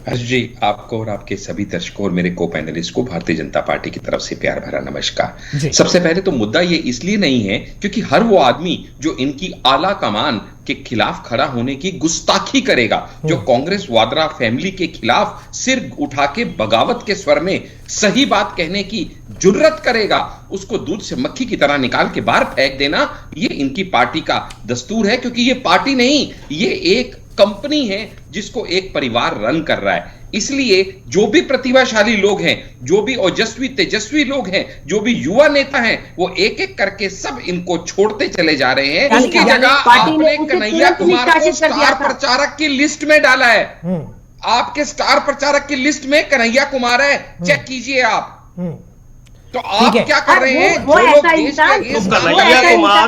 हर्ष जी, आपको और आपके सभी दर्शकों और मेरे को पैनलिस्ट को भारतीय जनता पार्टी की तरफ से प्यार भरा नमस्कार। जी। सबसे पहले तो मुद्दा ये इसलिए नहीं है क्योंकि हर वो आदमी जो इनकी आला कमान के खिलाफ खड़ा होने की गुस्ताखी करेगा, जो कांग्रेस वाड्रा फैमिली के खिलाफ सिर उठा के बगावत के स्वर में सही बात कहने की जुर्रत करेगा, उसको दूध से मक्खी की तरह निकाल के बाहर फेंक देना, ये इनकी पार्टी का दस्तूर है। क्योंकि ये पार्टी नहीं, ये एक कंपनी है जिसको एक परिवार रन कर रहा है। इसलिए जो भी प्रतिभाशाली लोग हैं, जो भी ओजस्वी तेजस्वी लोग हैं, जो भी युवा नेता हैं, वो एक एक करके सब इनको छोड़ते चले जा रहे हैं। उसकी जगह आपने कन्हैया कुमार को स्टार प्रचारक की लिस्ट में डाला है। आपके स्टार प्रचारक की लिस्ट में कन्हैया कुमार है, चेक कीजिए आप। तो आप क्या कर रहे हैं? वो ऐसा इंसान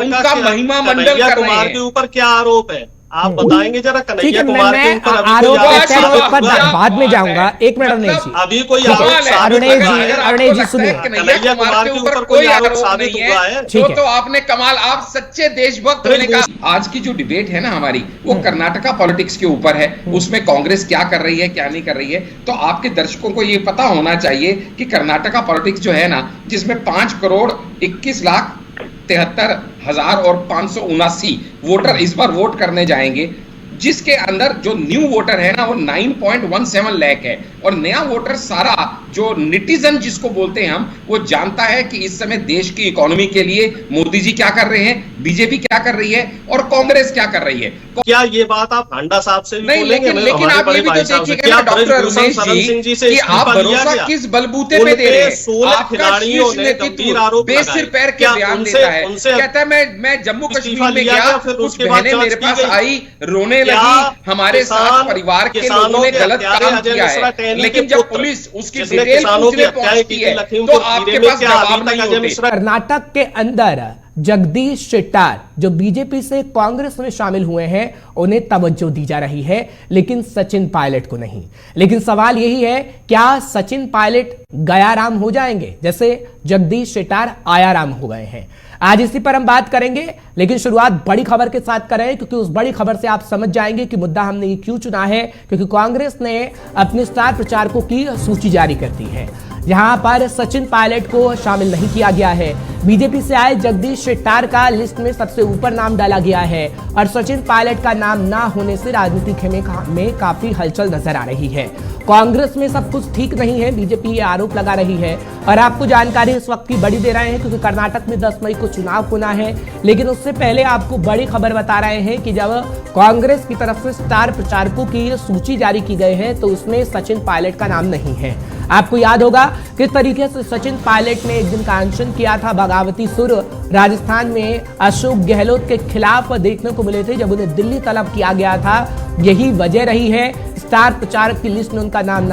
उनका महिमा मंडल कर रहे हैं। के ऊपर क्या आरोप है आप बताएंगे जरा। कन्हैया मैं कुमार के ऊपर बाद में जाऊंगा। एक मिनट नहीं जी, अभी कोई अरुणेश जी सुनिए। कन्हैया कुमार के ऊपर कोई आरोप नहीं है। तो आपने कमाल, आप सच्चे देशभक्त होने का। आज की जो डिबेट है ना हमारी, वो कर्नाटका पॉलिटिक्स के ऊपर है। उसमें कांग्रेस क्या कर रही है, क्या नहीं कर रही है। तो आपके दर्शकों को ये पता होना चाहिए कि कर्नाटका पॉलिटिक्स जो है ना, जिसमें 5,21,73,579 वोटर इस बार वोट करने जाएंगे, जिसके अंदर जो न्यू वोटर है ना वो 9.17 लाख है। और नया वोटर सारा जो निटिजन जिसको बोलते हैं हम, वो जानता है कि इस समय देश की इकोनॉमी के लिए मोदी जी क्या कर रहे हैं, बीजेपी क्या कर रही है और कांग्रेस क्या कर रही है। क्या ये बात आप भांडा साहब से भी नहीं, लेकिन आप ये भी तो देखिएगा डॉक्टर रमेश जी कि आप भरोसा किस बलबूते पे दे रहे हैं। आपका शीर्ष नेतृत्व बेसिर पैर के बयान देता है, कहता है मैं जम्मू कश्मीर में गया, कुछ बहनें मेरे पास आई, रोने लगी, हमारे साथ परिवार के लोगों ने गलत काम किया है। लेकिन जब पुलिस उसकी डिटेल पूछने पहुंचती है तो आपके पास जवाब नहीं होते। कर्नाटक के अंदर जगदीश शेट्टार जो बीजेपी से कांग्रेस में शामिल हुए हैं, उन्हें तवज्जो दी जा रही है, लेकिन सचिन पायलट को नहीं। लेकिन सवाल यही है, क्या सचिन पायलट गयाराम हो जाएंगे जैसे जगदीश शेट्टार आयाराम हो गए हैं? आज इसी पर हम बात करेंगे, लेकिन शुरुआत बड़ी खबर के साथ करें, क्योंकि उस बड़ी खबर से आप समझ जाएंगे कि मुद्दा हमने ये क्यों चुना है। क्योंकि कांग्रेस ने अपने स्टार प्रचारकों की सूची जारी कर दी है, जहां पर सचिन पायलट को शामिल नहीं किया गया है। बीजेपी से आए जगदीश शेट्टार का लिस्ट में सबसे ऊपर नाम डाला गया है, और सचिन पायलट का नाम ना होने से राजनीतिक में काफी हलचल नजर आ रही है। कांग्रेस में सब कुछ ठीक नहीं है, बीजेपी ये आरोप लगा रही है। और आपको जानकारी इस वक्त की बड़ी दे रहे हैं, क्योंकि कर्नाटक में 10 मई को चुनाव होना है। लेकिन उससे पहले आपको बड़ी खबर बता रहे हैं कि जब कांग्रेस की तरफ से स्टार प्रचारकों की सूची जारी की गई है, तो उसमें सचिन पायलट का नाम नहीं है। आपको याद होगा किस तरीके से सचिन पायलट ने एक दिन का अनशन किया था। बगावती सुर राजस्थान में अशोक गहलोत के खिलाफ देखने को मिले थे, जब उन्हें दिल्ली तलब किया गया था। यही वजह रही है स्टार प्रचारक की लिस्ट में उनका नाम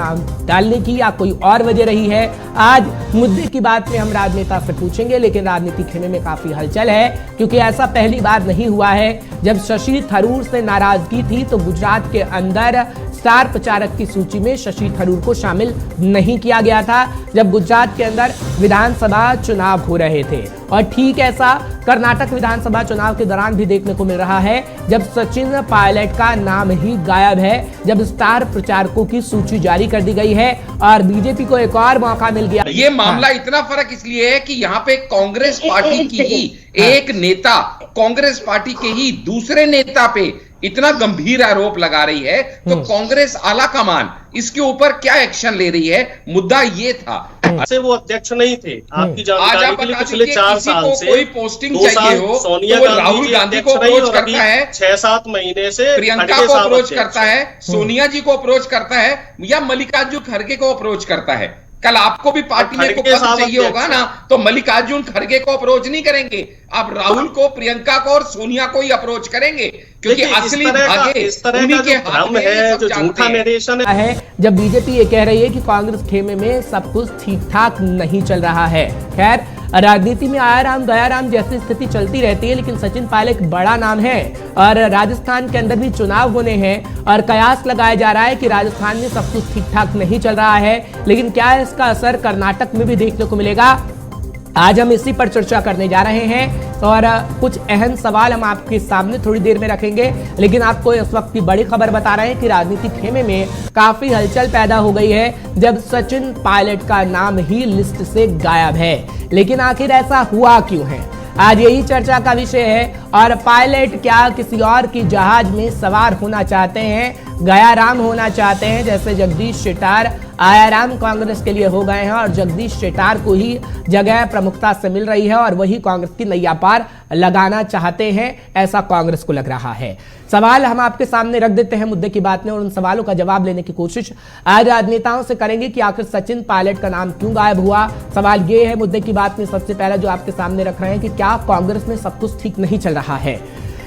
डालने की, या कोई और वजह रही है? आज मुद्दे की बात में हम राजनेता से पूछेंगे, लेकिन राजनीतिक खेमे में काफी हलचल है, क्योंकि ऐसा पहली बार नहीं हुआ है। जब शशि थरूर से नाराजगी थी तो गुजरात के अंदर स्टार प्रचारक की सूची में शशि थरूर को शामिल नहीं किया गया था, जब गुजरात के अंदर विधानसभा चुनाव हो रहे थे। और ठीक ऐसा कर्नाटक विधानसभा चुनाव के दौरान भी देखने को मिल रहा है, जब सचिन पायलट का नाम ही गायब है, जब स्टार प्रचारकों की सूची जारी कर दी गई है और बीजेपी को एक और मौका मिल गया। ये मामला इतना फर्क इसलिए है कि यहाँ पे कांग्रेस पार्टी की ही एक नेता कांग्रेस पार्टी के ही दूसरे नेता पे इतना गंभीर आरोप लगा रही है, तो कांग्रेस आला कमान इसके ऊपर क्या एक्शन ले रही है? मुद्दा ये था। से वो अध्यक्ष नहीं थे, आपकी जानकारी के लिए पिछले 4 साल से कोई पोस्टिंग चाहिए हो सोनिया तो राहुल गांधी को अप्रोच करता है, 6-7 महीने से प्रियंका को अप्रोच करता है, सोनिया जी को अप्रोच करता है, या मल्लिकार्जुन खड़गे को अप्रोच करता है। कल आपको भी पार्टी में को पद चाहिए होगा ना, तो मल्लिकार्जुन खड़गे को अप्रोच नहीं करेंगे, आप राहुल को, प्रियंका को और सोनिया को ही अप्रोच करेंगे, क्योंकि असली भागे उन्हीं के हाथ में है, जो झूठा नरेशन है। जब बीजेपी ये कह रही है कि कांग्रेस खेमे में सब कुछ ठीक ठाक नहीं चल रहा है। खैर, राजनीति में आयाराम गयाराम जैसी स्थिति चलती रहती है, लेकिन सचिन पायलट बड़ा नाम है और राजस्थान के अंदर भी चुनाव होने हैं, और कयास लगाया जा रहा है कि राजस्थान में सब कुछ ठीक ठाक नहीं चल रहा है। लेकिन क्या इसका असर कर्नाटक में भी देखने को मिलेगा? आज हम इसी पर चर्चा करने जा रहे हैं। और कुछ अहम सवाल हम आपके सामने थोड़ी देर में रखेंगे, लेकिन आपको इस वक्त की बड़ी खबर बता रहे हैं कि राजनीतिक खेमे में काफी हलचल पैदा हो गई है जब सचिन पायलट का नाम ही लिस्ट से गायब है। लेकिन आखिर ऐसा हुआ क्यों है, आज यही चर्चा का विषय है। और पायलट क्या किसी और की जहाज में सवार होना चाहते हैं, गयाराम होना चाहते हैं, जैसे जगदीश शेट्टार आयाराम कांग्रेस के लिए हो गए हैं और जगदीश शेट्टार को ही जगह प्रमुखता से मिल रही है और वही कांग्रेस की नैया पार लगाना चाहते हैं, ऐसा कांग्रेस को लग रहा है। सवाल हम आपके सामने रख देते हैं मुद्दे की बात में और उन सवालों का जवाब लेने की कोशिश आज राजनेताओं से करेंगे कि आखिर सचिन पायलट का नाम क्यों गायब हुआ। सवाल ये है मुद्दे की बात में सबसे पहला जो आपके सामने रख रहे हैं कि क्या कांग्रेस में सब कुछ ठीक नहीं चल रहा है।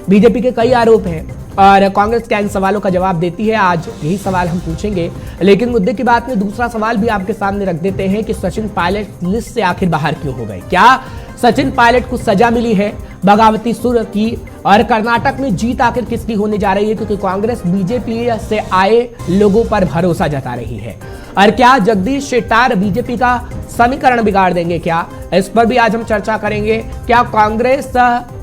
बीजेपी के कई आरोप हैं और कांग्रेस क्या इन सवालों का जवाब देती है, आज यही सवाल हम पूछेंगे। लेकिन मुद्दे की बात में दूसरा सवाल भी आपके सामने रख देते हैं कि सचिन पायलट लिस्ट से आखिर बाहर क्यों हो गए। क्या सचिन पायलट को सजा मिली है बगावती सुर की, और कर्नाटक में जीत आखिर किसकी होने जा रही है, क्योंकि कांग्रेस बीजेपी से आए लोगों पर भरोसा जता रही है। और क्या जगदीश शेट्टार बीजेपी का समीकरण बिगाड़ देंगे, क्या इस पर भी आज हम चर्चा करेंगे। क्या कांग्रेस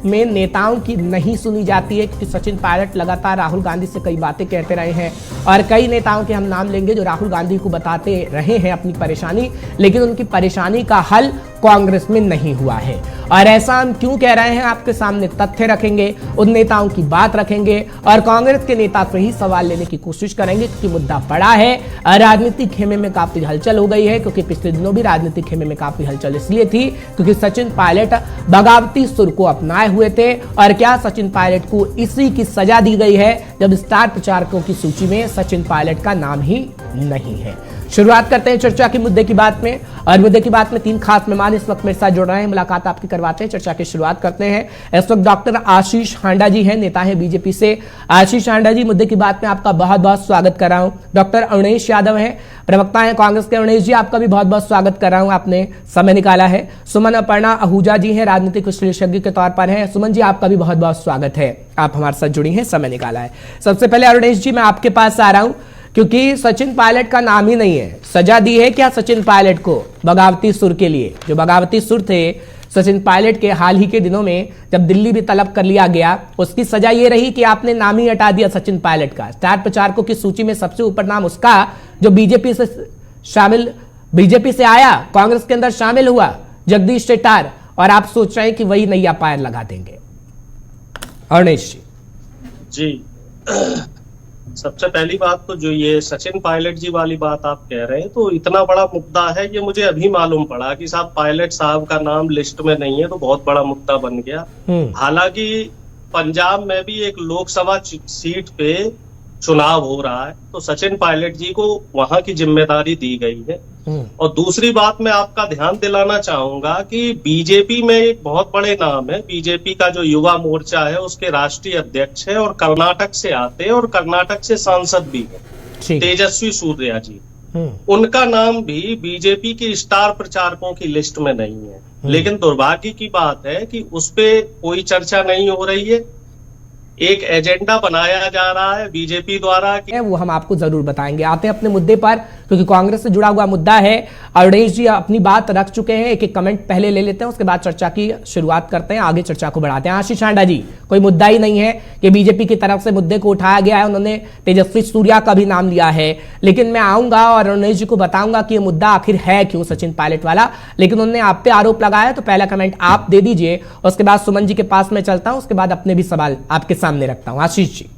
में नेताओं की नहीं सुनी जाती है, क्योंकि सचिन पायलट लगातार राहुल गांधी से कई बातें कहते रहे हैं और कई नेताओं के हम नाम लेंगे जो राहुल गांधी को बताते रहे हैं अपनी परेशानी, लेकिन उनकी परेशानी का हल कांग्रेस में नहीं हुआ है। और ऐसा हम क्यों कह रहे हैं, आपके सामने तथ्य रखेंगे, उन नेताओं की बात रखेंगे और कांग्रेस के नेता से ही सवाल लेने की कोशिश करेंगे, क्योंकि मुद्दा बड़ा है। राजनीतिक खेमे में काफी हलचल हो गई है, क्योंकि पिछले दिनों भी राजनीतिक खेमे में काफी हलचल इसलिए थी क्योंकि सचिन पायलट बगावती सुर को अपनाए हुए थे। और क्या सचिन पायलट को इसी की सजा दी गई है जब स्टार प्रचारकों की सूची में सचिन पायलट का नाम ही नहीं है। शुरुआत करते हैं चर्चा की मुद्दे की बात में, और मुद्दे की बात में तीन खास मेहमान इस वक्त मेरे साथ जुड़ रहे हैं, मुलाकात आपकी करवाते हैं, चर्चा की शुरुआत करते हैं। इस वक्त डॉक्टर आशीष हांडा जी हैं, नेता है बीजेपी से। आशीष हांडा जी, मुद्दे की बात में आपका बहुत बहुत स्वागत कर रहा हूं। डॉक्टर अवनीश यादव हैं, प्रवक्ता हैं कांग्रेस के। अवनीश जी, आपका भी बहुत बहुत स्वागत कर रहा हूं, आपने समय निकाला है। सुमन अपर्णा आहूजा जी हैं, राजनीतिक विशेषज्ञ के तौर पर हैं। सुमन जी, आपका भी बहुत बहुत स्वागत है, आप हमारे साथ जुड़ी हैं, समय निकाला है। सबसे पहले अवनीश जी, मैं आपके पास आ रहा हूं क्योंकि सचिन पायलट का नाम ही नहीं है। सजा दी है क्या सचिन पायलट को बगावती सुर के लिए? जो बगावती सुर थे सचिन पायलट के हाल ही के दिनों में जब दिल्ली भी तलब कर लिया गया, उसकी सजा ये रही कि आपने नाम ही हटा दिया सचिन पायलट का। स्टार प्रचारकों की सूची में सबसे ऊपर नाम उसका जो बीजेपी से आया, कांग्रेस के अंदर शामिल हुआ, जगदीश शेट्टार, और आप सोच रहे हैं कि वही नैया पार लगा देंगे। अवनीश जी, सबसे पहली बात तो जो ये सचिन पायलट जी वाली बात आप कह रहे हैं, तो इतना बड़ा मुद्दा है, ये मुझे अभी मालूम पड़ा कि साहब पायलट साहब का नाम लिस्ट में नहीं है, तो बहुत बड़ा मुद्दा बन गया। हालांकि पंजाब में भी एक लोकसभा सीट पे चुनाव हो रहा है, तो सचिन पायलट जी को वहां की जिम्मेदारी दी गई है। और दूसरी बात मैं आपका ध्यान दिलाना चाहूंगा कि बीजेपी में एक बहुत बड़े नाम है, बीजेपी का जो युवा मोर्चा है उसके राष्ट्रीय अध्यक्ष है और कर्नाटक से आते हैं और कर्नाटक से सांसद भी है, तेजस्वी सूर्या जी। उनका नाम भी बीजेपी की स्टार प्रचारकों की लिस्ट में नहीं है। लेकिन दुर्भाग्य की बात है कि उस पे कोई चर्चा नहीं हो रही है। एक एजेंडा बनाया जा रहा है बीजेपी द्वारा कि वो हम आपको जरूर बताएंगे। आते हैं अपने मुद्दे पर, क्योंकि कांग्रेस से जुड़ा हुआ मुद्दा है। अवनीश जी अपनी बात रख चुके हैं, एक एक कमेंट पहले ले लेते हैं, उसके बाद चर्चा की शुरुआत करते हैं, आगे चर्चा को बढ़ाते हैं। आशीष हांडा जी, कोई मुद्दा ही नहीं है कि बीजेपी की तरफ से मुद्दे को उठाया गया है, उन्होंने तेजस्वी सूर्या का भी नाम लिया है। लेकिन मैं आऊंगा और अवनीश जी को बताऊंगा कि ये मुद्दा आखिर है क्यों सचिन पायलट वाला, लेकिन उन्होंने आप पे आरोप लगाया, तो पहला कमेंट आप दे दीजिए, उसके बाद सुमन जी के पास में चलता हूं, उसके बाद अपने भी सवाल आपके सामने रखता हूं। आशीष जी।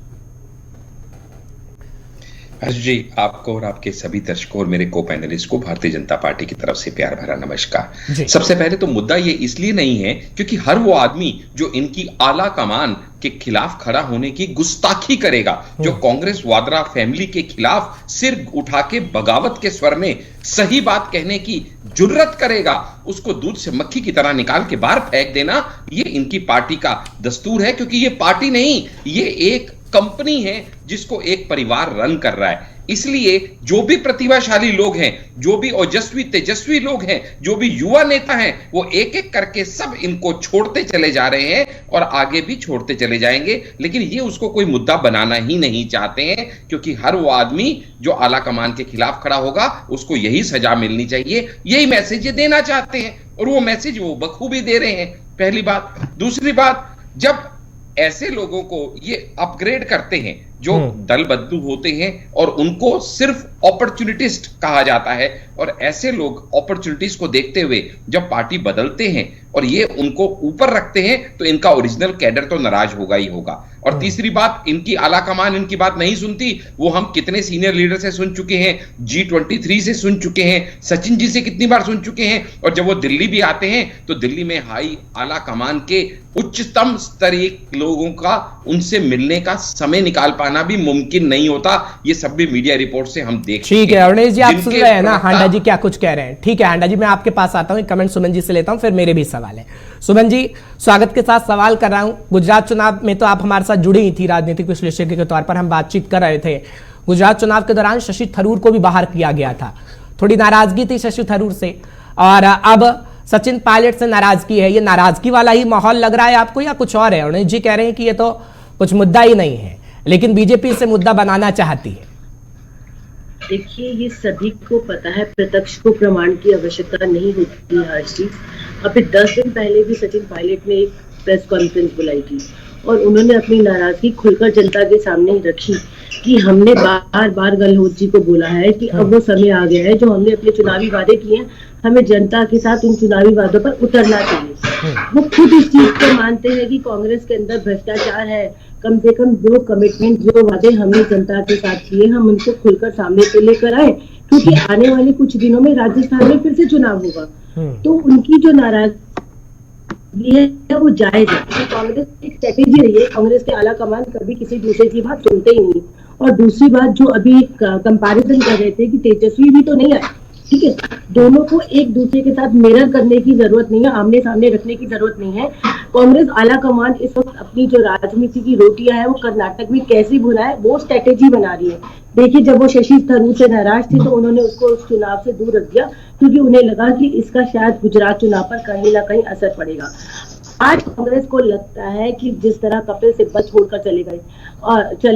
जी, आपको और आपके सभी दर्शकों और मेरे को पैनलिस्ट को भारतीय जनता पार्टी की तरफ से प्यार भरा नमस्कार। सबसे पहले तो मुद्दा ये इसलिए नहीं है क्योंकि हर वो आदमी जो इनकी आला कमान के खिलाफ खड़ा होने की गुस्ताखी करेगा, जो कांग्रेस वाड्रा फैमिली के खिलाफ सिर उठा के बगावत के स्वर में सही बात कहने की जुर्रत करेगा, उसको दूध से मक्खी की तरह निकाल के बाहर फेंक देना, ये इनकी पार्टी का दस्तूर है। क्योंकि ये पार्टी नहीं, ये एक कंपनी है जिसको एक परिवार रन कर रहा है। इसलिए जो भी प्रतिभाशाली लोग हैं, जो भी ओजस्वी तेजस्वी लोग हैं, जो भी युवा नेता हैं, वो एक एक करके सब इनको छोड़ते चले जा रहे हैं और आगे भी छोड़ते चले जाएंगे। लेकिन ये उसको कोई मुद्दा बनाना ही नहीं चाहते हैं, क्योंकि हर वो आदमी जो आला कमान के खिलाफ खड़ा होगा उसको यही सजा मिलनी चाहिए, यही मैसेज ये देना चाहते हैं और वो मैसेज वो बखूबी दे रहे हैं। पहली बात। दूसरी बात, जब ऐसे लोगों को ये अपग्रेड करते हैं जो दल बदलू होते हैं और उनको सिर्फ अपॉर्चुनिटिस्ट कहा जाता है, और ऐसे लोग अपॉर्चुनिटीज को देखते हुए जब पार्टी बदलते हैं और ये उनको ऊपर रखते हैं तो इनका ओरिजिनल कैडर तो नाराज होगा ही होगा। और तीसरी बात, इनकी आला कमान इनकी बात नहीं सुनती। वो हम कितने सीनियर लीडर से सुन चुके हैं, G23 से सुन चुके हैं, सचिन जी से कितनी बार सुन चुके हैं। और जब वो दिल्ली भी आते हैं तो दिल्ली में हाई आला कमान के उच्चतम स्तरीय लोगों का उनसे मिलने का समय निकाल पाना भी मुमकिन नहीं होता। ये सब भी मीडिया रिपोर्ट से हम देख ठीक है अरुणेश जी, आप सुन रहे हैं ना हांडा जी क्या कुछ कह रहे हैं। ठीक है हांडा जी, मैं आपके पास आता हूं, कमेंट सुमन जी से लेता हूं, फिर मेरे भी सवाल है। सुमन जी, स्वागत के साथ सवाल कर रहा हूं। गुजरात चुनाव में तो आप हमारे साथ जुड़ी ही थी, राजनीतिक विश्लेषक के तौर पर हम बातचीत कर रहे थे। गुजरात चुनाव के दौरान शशि थरूर को भी बाहर किया गया था, थोड़ी नाराजगी थी शशि थरूर से, और अब सचिन पायलट से नाराजगी है। ये नाराजगी वाला ही माहौल लग रहा है आपको या कुछ और है? अरुणेश जी कह रहे हैं कि ये तो कुछ मुद्दा ही नहीं है, लेकिन बीजेपी से मुद्दा बनाना चाहती है। देखिए, ये सभी को पता है, प्रत्यक्ष को प्रमाण की आवश्यकता नहीं होती है हर चीज। अभी 10 दिन पहले भी सचिन पायलट ने एक प्रेस कॉन्फ्रेंस बुलाई थी और उन्होंने अपनी नाराजगी खुलकर जनता के सामने रखी कि हमने बार बार गहलोत जी को बोला है कि अब वो समय आ गया है, जो हमने अपने चुनावी वादे किए हैं, हमें जनता के साथ उन चुनावी वादों पर उतरना चाहिए। वो खुद इस चीज को मानते हैं कि कांग्रेस के अंदर भ्रष्टाचार है। कम से कम जो कमिटमेंट, जो वादे हमने जनता के साथ किए, हम उनको खुलकर सामने पे लेकर आए, क्योंकि आने वाले कुछ दिनों में राजस्थान में फिर से चुनाव होगा। तो उनकी जो नाराजगी है वो जायज है। तो कांग्रेस की स्ट्रेटेजी रही है, कांग्रेस के आला कमान कभी किसी दूसरे की बात सुनते ही नहीं। और दूसरी बात, जो अभी कंपैरिजन कर रहे थे कि तेजस्वी भी तो नहीं आए, ठीक है, दोनों को एक दूसरे के साथ मिरर करने की जरूरत नहीं है, आमने सामने रखने की जरूरत नहीं है। कांग्रेस आला कमान इस वक्त अपनी जो राजनीति की रोटियां है वो कर्नाटक में कैसे भुनाए वो स्ट्रेटेजी बना रही है। देखिए, जब वो शशि थरूर से नाराज थे तो उन्होंने उसको उस चुनाव से दूर रख दिया, क्योंकि उन्हें लगा कि इसका शायद गुजरात चुनाव पर कहीं ना कहीं असर पड़ेगा। आज कांग्रेस को लगता है कि जिस तरह कपिल सिब्बल छोड़कर चले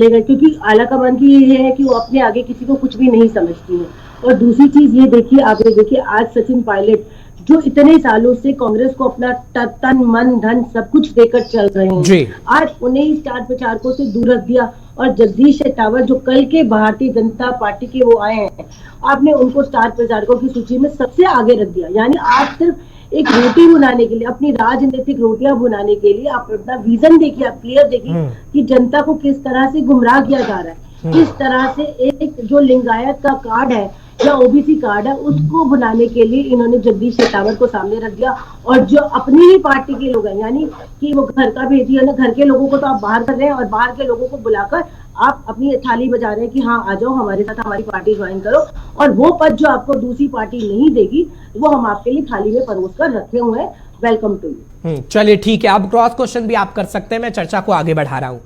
गए, क्योंकि आला कमान की ये है कि वो अपने आगे किसी को कुछ भी नहीं समझती है। और दूसरी चीज ये देखिए, आप ये देखिए, आज सचिन पायलट जो इतने सालों से कांग्रेस को अपना तन मन धन सब कुछ देकर चल रहे हैं, आज उन्हें स्टार प्रचारकों से दूर रख दिया। और जगदीश शेट्टावर जो कल के भारतीय जनता पार्टी के वो आए हैं, आपने उनको स्टार प्रचारकों की सूची में सबसे आगे रख दिया। यानी आप सिर्फ एक रोटी बनाने के लिए, अपनी राजनीतिक रोटियां बनाने के लिए आप अपना विजन देखिए, आप क्लियर देखिए कि जनता को किस तरह से गुमराह किया जा रहा है, किस तरह से एक जो लिंगायत का कार्ड है या ओबीसी कार्ड है उसको बनाने के लिए इन्होंने जगदीश शेट्टावर को सामने रख दिया। और जो अपनी ही पार्टी के लोग हैं, यानी कि वो घर का भेजिए ना, घर के लोगों को तो आप बाहर कर रहे हैं और बाहर के लोगों को बुलाकर आप अपनी थाली बजा रहे हैं कि हाँ आ जाओ हमारे साथ, हमारी पार्टी ज्वाइन करो, और वो पद जो आपको दूसरी पार्टी नहीं देगी वो हम आपके लिए थाली में परोस कर रखे हुए हैं। Welcome to you. चलिए ठीक है, अब क्रॉस क्वेश्चन भी आप कर सकते हैं, मैं चर्चा को आगे बढ़ा रहा हूं।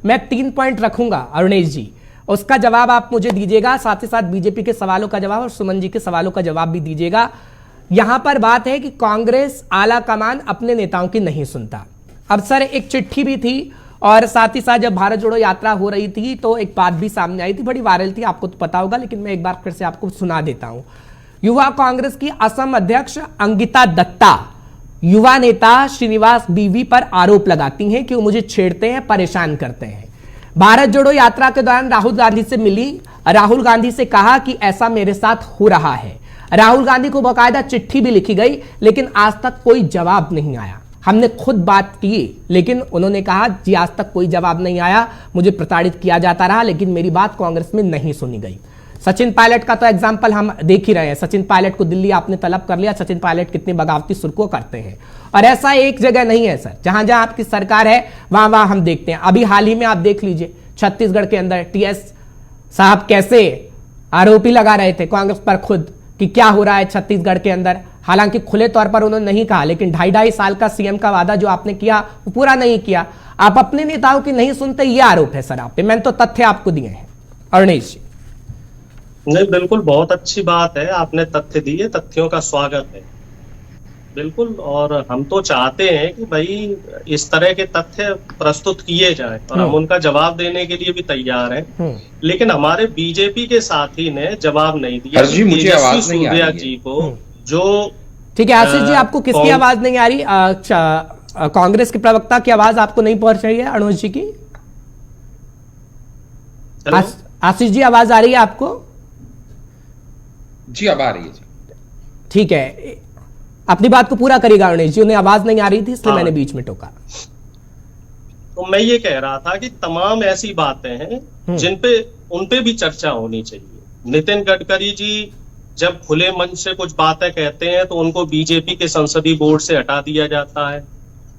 मैं 3 पॉइंट रखूंगा अरुणेश जी, उसका जवाब आप मुझे दीजिएगा, साथ ही साथ बीजेपी के सवालों का जवाब और सुमन जी के सवालों का जवाब भी दीजिएगा। यहां पर बात है कि कांग्रेस आला कमान अपने नेताओं की नहीं सुनता। अब सर एक चिट्ठी भी थी और साथ ही साथ जब भारत जोड़ो यात्रा हो रही थी तो एक बात भी सामने आई थी, बड़ी वायरल थी, आपको तो पता होगा, लेकिन मैं एक बार फिर से आपको सुना देता हूं। युवा कांग्रेस की असम अध्यक्ष अंकिता दत्ता युवा नेता श्रीनिवास बीवी पर आरोप लगाती हैं कि वो मुझे छेड़ते हैं, परेशान करते हैं। भारत जोड़ो यात्रा के दौरान राहुल गांधी से मिली, राहुल गांधी से कहा कि ऐसा मेरे साथ हो रहा है। राहुल गांधी को बाकायदा चिट्ठी भी लिखी गई, लेकिन आज तक कोई जवाब नहीं आया। हमने खुद बात की, लेकिन उन्होंने कहा जी आज तक कोई जवाब नहीं आया, मुझे प्रताड़ित किया जाता रहा, लेकिन मेरी बात कांग्रेस में नहीं सुनी गई। सचिन पायलट का तो एग्जाम्पल हम देख ही रहे हैं, सचिन पायलट को दिल्ली आपने तलब कर लिया, सचिन पायलट कितनी बगावती सुर्खियां करते हैं। और ऐसा एक जगह नहीं है सर, जहां जहां आपकी सरकार है वहां वहां हम देखते हैं। अभी हाल ही में आप देख लीजिए छत्तीसगढ़ के अंदर टीएस साहब कैसे आरोपी लगा रहे थे कांग्रेस पर खुद कि क्या हो रहा है छत्तीसगढ़ के अंदर। हालांकि खुले तौर पर उन्होंने नहीं कहा, लेकिन 2.5 साल का सीएम का वादा जो आपने किया वो पूरा नहीं किया। आप अपने नेताओं की नहीं सुनते, ये आरोप है सर आप पे। मैंने तो तथ्य आपको दिए हैं अरुणेश जी। नहीं, बिल्कुल बहुत अच्छी बात है, आपने तथ्य दिए, तथ्यों का स्वागत है बिल्कुल। और हम तो चाहते हैं कि भाई इस तरह के तथ्य प्रस्तुत किए जाए और हम उनका जवाब देने के लिए भी तैयार हैं। लेकिन हमारे बीजेपी के साथी ने जवाब नहीं दिया। मुझे आवाज नहीं आ रही है। जी को जो ठीक है आशीष जी, आपको किसकी आवाज नहीं आ रही? कांग्रेस के प्रवक्ता की आवाज आपको नहीं पहुंच रही है अनुज जी की? आशीष जी आवाज आ रही है आपको? जी अब आ रही है जी। ठीक है, अपनी बात को पूरा करिएगा अरुणेश जी, उन्हें आवाज नहीं आ रही थी इसलिए मैंने बीच में टोका। तो मैं ये कह रहा था कि तमाम ऐसी बातें हैं जिन पे उन पे भी चर्चा होनी चाहिए। नितिन गडकरी जी जब खुले मंच से कुछ बातें कहते हैं तो उनको बीजेपी के संसदीय बोर्ड से हटा दिया जाता है।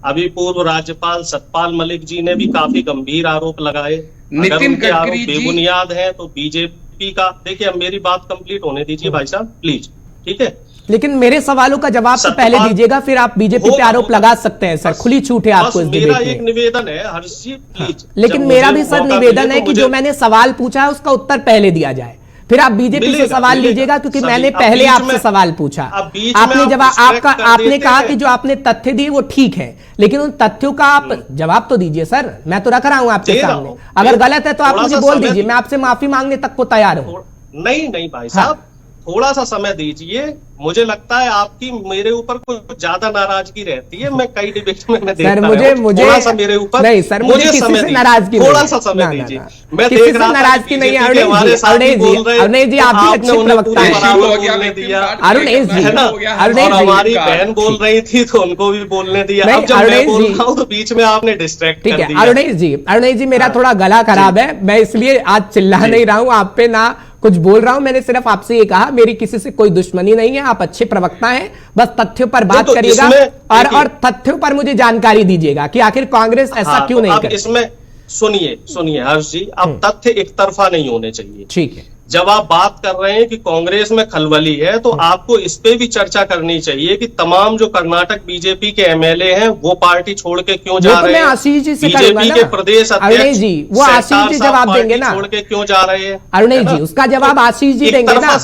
अभी पूर्व राज्यपाल सतपाल मलिक जी ने भी काफी गंभीर आरोप लगाए। अगर उनके आरोप बेबुनियाद हैं तो बीजेपी का, देखिए अब मेरी बात कंप्लीट होने दीजिए भाई साहब प्लीज, ठीक है? लेकिन मेरे सवालों का जवाब तो पहले दीजिएगा, फिर आप बीजेपी पे आरोप लगा सकते हैं सर, खुली छूट है आपको इस डिबेट में। मेरा एक निवेदन है हर्ष जी प्लीज, लेकिन मेरा भी सर निवेदन है कि जो मैंने सवाल पूछा है उसका उत्तर पहले दिया जाए, फिर आप बीजेपी से सवाल लीजिएगा, क्योंकि मैंने पहले आपसे सवाल पूछा। आपने जवाब आपने कहा कि जो आपने तथ्य दिए वो ठीक है, लेकिन उन तथ्यों का आप जवाब तो दीजिए सर। मैं तो रख रहा हूं आपके सामने, अगर गलत है तो आप मुझे बोल दीजिए, मैं आपसे माफी मांगने तक को तैयार हूं। नहीं भाई साहब, थोड़ा सा समय दीजिए। मुझे लगता है आपकी मेरे ऊपर कुछ ज्यादा नाराजगी रहती है। मैं कई डिबेट में मैं सर मुझे थोड़ा सा मेरे ऊपर नहीं सर, मुझे किसी से नाराजगी नहीं, थोड़ा सा समय दीजिए। मैं किसी से नाराजगी नहीं है अरुणेश जी, आप भी अच्छे प्रवक्ता हैं। और हमारी बहन बोल रही थी तो उनको भी बोलने दिया। अब जब मैं बोल रहा हूँ तो बीच में आपने डिस्ट्रैक्ट कर दिया। अरुणेश जी मेरा थोड़ा गला खराब है, मैं इसलिए आज चिल्ला नहीं रहा हूँ आप पे, ना कुछ बोल रहा हूं। मैंने सिर्फ आपसे ये कहा मेरी किसी से कोई दुश्मनी नहीं है, आप अच्छे प्रवक्ता हैं, बस तथ्यों पर बात करिएगा और तथ्यों पर मुझे जानकारी दीजिएगा कि आखिर कांग्रेस ऐसा क्यों नहीं करती। इसमें सुनिए हर्ष जी, अब तथ्य एक तरफा नहीं होने चाहिए, ठीक है? जब आप बात कर रहे हैं कि कांग्रेस में खलबली है तो आपको इस पे भी चर्चा करनी चाहिए कि तमाम जो कर्नाटक बीजेपी के एमएलए हैं वो पार्टी छोड़ के क्यों जा रहे हैं। आशीष जी से बीजेपी के प्रदेश अध्यक्ष जी, वो आशीष जी जवाब देंगे ना, छोड़ के क्यों जा रहे हैं अरुणेश जी, उसका जवाब आशीष जी देंगे ना,